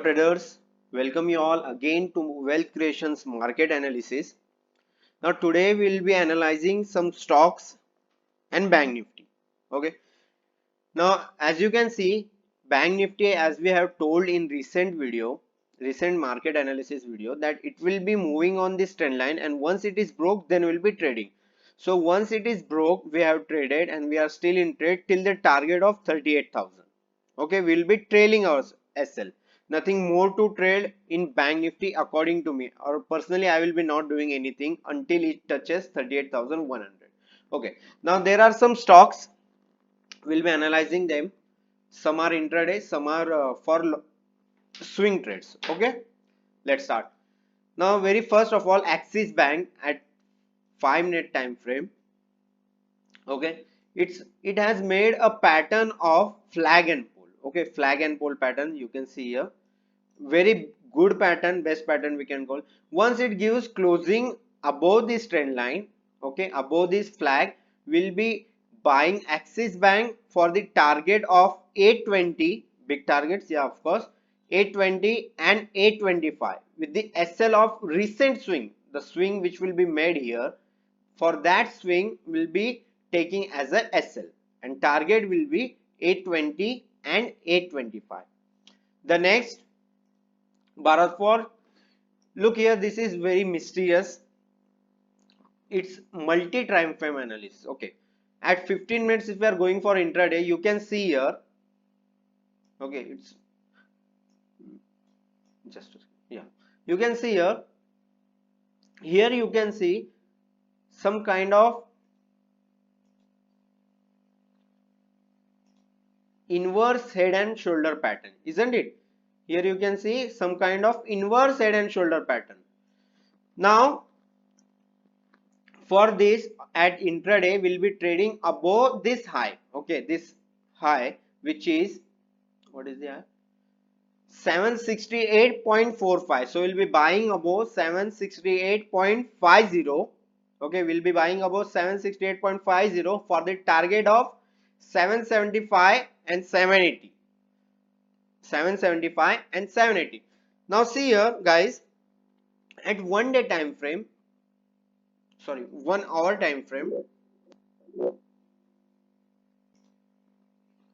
traders, welcome you all again to Wealth Creations market analysis. Now today we will be analyzing some stocks and Bank Nifty. Okay. Now as you can see, Bank Nifty, as we have told in recent market analysis video, that it will be moving on this trend line, and once it is broke then we will be trading. So once it is broke, we have traded and we are still in trade till the target of 38,000. Okay, we will be trailing our SL. Nothing more to trade in Bank Nifty according to me, or personally I will be not doing anything until it touches 38,100. Okay, now there are some stocks, we'll be analyzing them. Some are intraday, some are for swing trades. Okay, let's start. Now very first of all, Axis Bank at 5-minute time frame. Okay, it has made a pattern of flag and pole. Okay, flag and pole pattern, you can see here. Very good pattern, best pattern we can call. Once it gives closing above this trend line, okay, above this flag, will be buying Axis Bank for the target of 820, big targets, yeah, of course, 820 and 825 with the SL of recent swing, the swing which will be made here. For that swing will be taking as a SL, and target will be 820 and 825. The next, Bharat Forge, look here, this is very mysterious. It's multi-time frame analysis. Okay, at 15 minutes, if we are going for intraday, you can see here. Okay, it's just, yeah, you can see here. Here you can see some kind of inverse head and shoulder pattern, isn't it? Here you can see some kind of inverse head and shoulder pattern. Now for this, at intraday we'll be trading above this high. Okay, this high, which is, what is the high? 768.45. So we'll be buying above 768.50. Okay, we'll be buying above 768.50 for the target of 775 and 780. 775 and 780. Now see here, guys, at 1 day time frame, sorry, 1 hour time frame,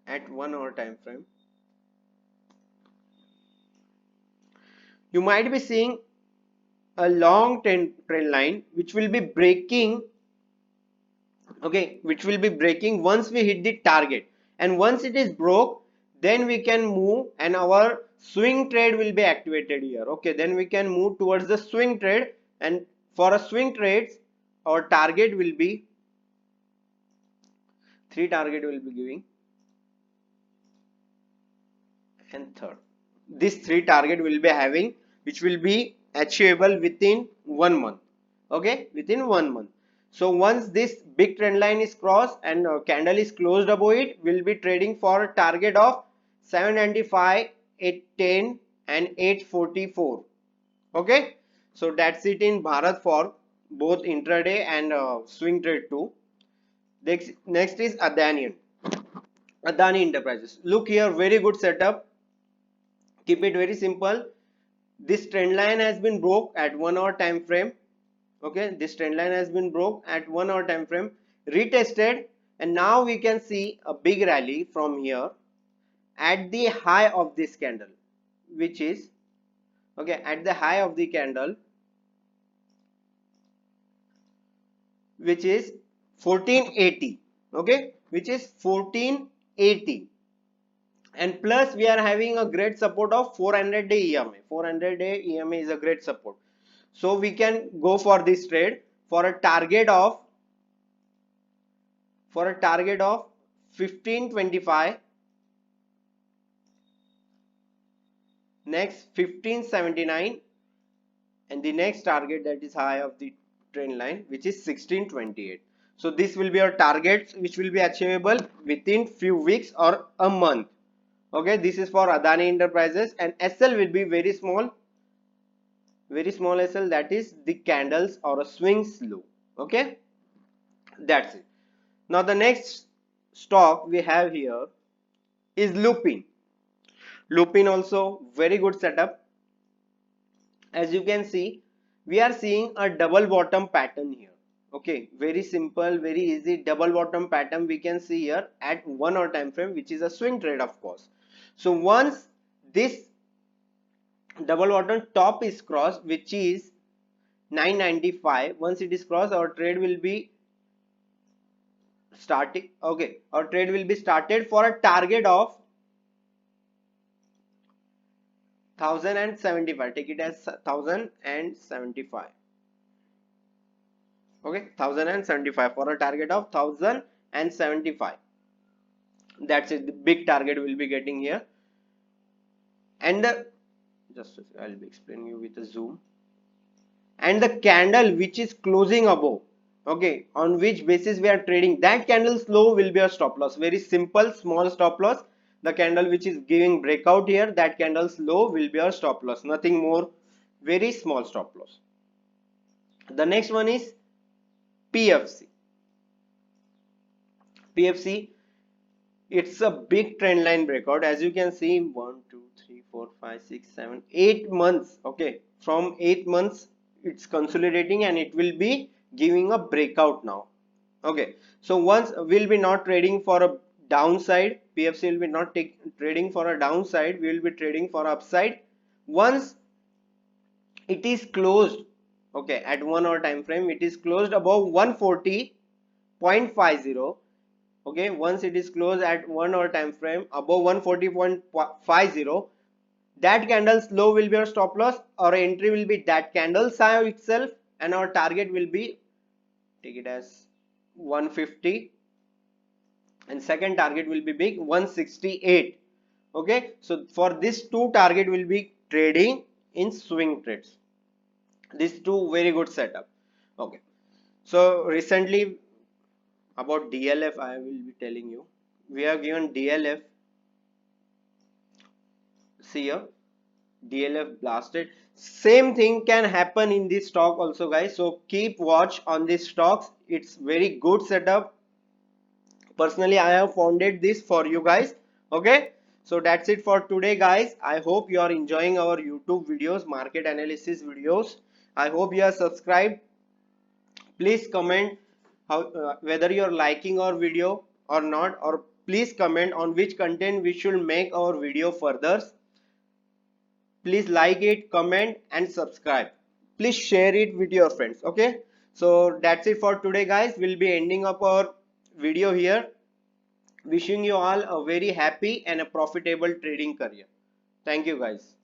at 1 hour time frame, you might be seeing a long trend line which will be breaking. Okay, which will be breaking once we hit the target, and once it is broke, then we can move and our swing trade will be activated here. Okay, then we can move towards the swing trade, and for a swing trades our target will be, 3 target will be giving, and third, this 3 target will be having, which will be achievable within 1 month. Okay, within 1 month. So once this big trend line is crossed and candle is closed above it, we'll be trading for a target of 795, 810 and 844. Okay, so that's it in Bharat for both intraday and swing trade too. Next is Adani Enterprises. Look here, very good setup. Keep it very simple. This trend line has been broke at 1 hour time frame. Okay, this trend line has been broke at 1 hour time frame, retested, and now we can see a big rally from here at the high of this candle, which is, okay, at the high of the candle, which is 1480. Okay, which is 1480, and plus we are having a great support of 400-day EMA. 400-day EMA is a great support. So we can go for this trade for a target of 1525, next 1579, and the next target, that is high of the trend line, which is 1628. So this will be our targets which will be achievable within few weeks or a month. Okay, this is for Adani Enterprises, and SL will be very small SL, that is the candles or a swings low. Okay, that's it. Now the next stock we have here is Lupin. Lupin also very good setup. As you can see, we are seeing a double bottom pattern here. Okay, very simple, very easy double bottom pattern we can see here at 1 hour time frame, which is a swing trade of course. So once this double bottom top is crossed, which is 995, once it is crossed, our trade will be starting. Okay, our trade will be started for a target of 1075. Take it as 1075. Okay, 1075 for a target of 1075. That's it, the big target will be getting here. And the I'll be explaining you with a zoom. And the candle which is closing above, okay, on which basis we are trading, that candle's low will be a stop loss. Very simple, small stop loss. The candle which is giving breakout here, that candle's low will be our stop loss, nothing more. Very small stop loss. The next one is PFC. PFC, it's a big trend line breakout. As you can see, 1 2 3 4 5 6 7 8 months. Okay, from 8 months it's consolidating and it will be giving a breakout now. Okay, so once we'll be not trading for a downside, PFC will be not trading for a downside, we will be trading for upside. Once it is closed, okay, at 1 hour time frame, it is closed above 140.50. Okay, once it is closed at 1 hour time frame above 140.50, that candle's low will be our stop loss. Our entry will be that candle's high itself, and our target will be, take it as 150, and second target will be big 168. Okay, so for this two target will be trading in swing trades. These two very good setup. Okay, so recently about DLF I will be telling you. We have given DLF. See here, DLF blasted. Same thing can happen in this stock also, guys. So keep watch on these stocks. It's very good setup. Personally, I have founded this for you guys. Okay, so that's it for today, guys. I hope you are enjoying our YouTube videos, market analysis videos. I hope you are subscribed. Please comment how whether you are liking our video or not, or please comment on which content we should make our video further. Please like it, comment and subscribe. Please share it with your friends. Okay, so that's it for today, guys. We'll be ending up our video here. Wishing you all a very happy and a profitable trading career. Thank you, guys.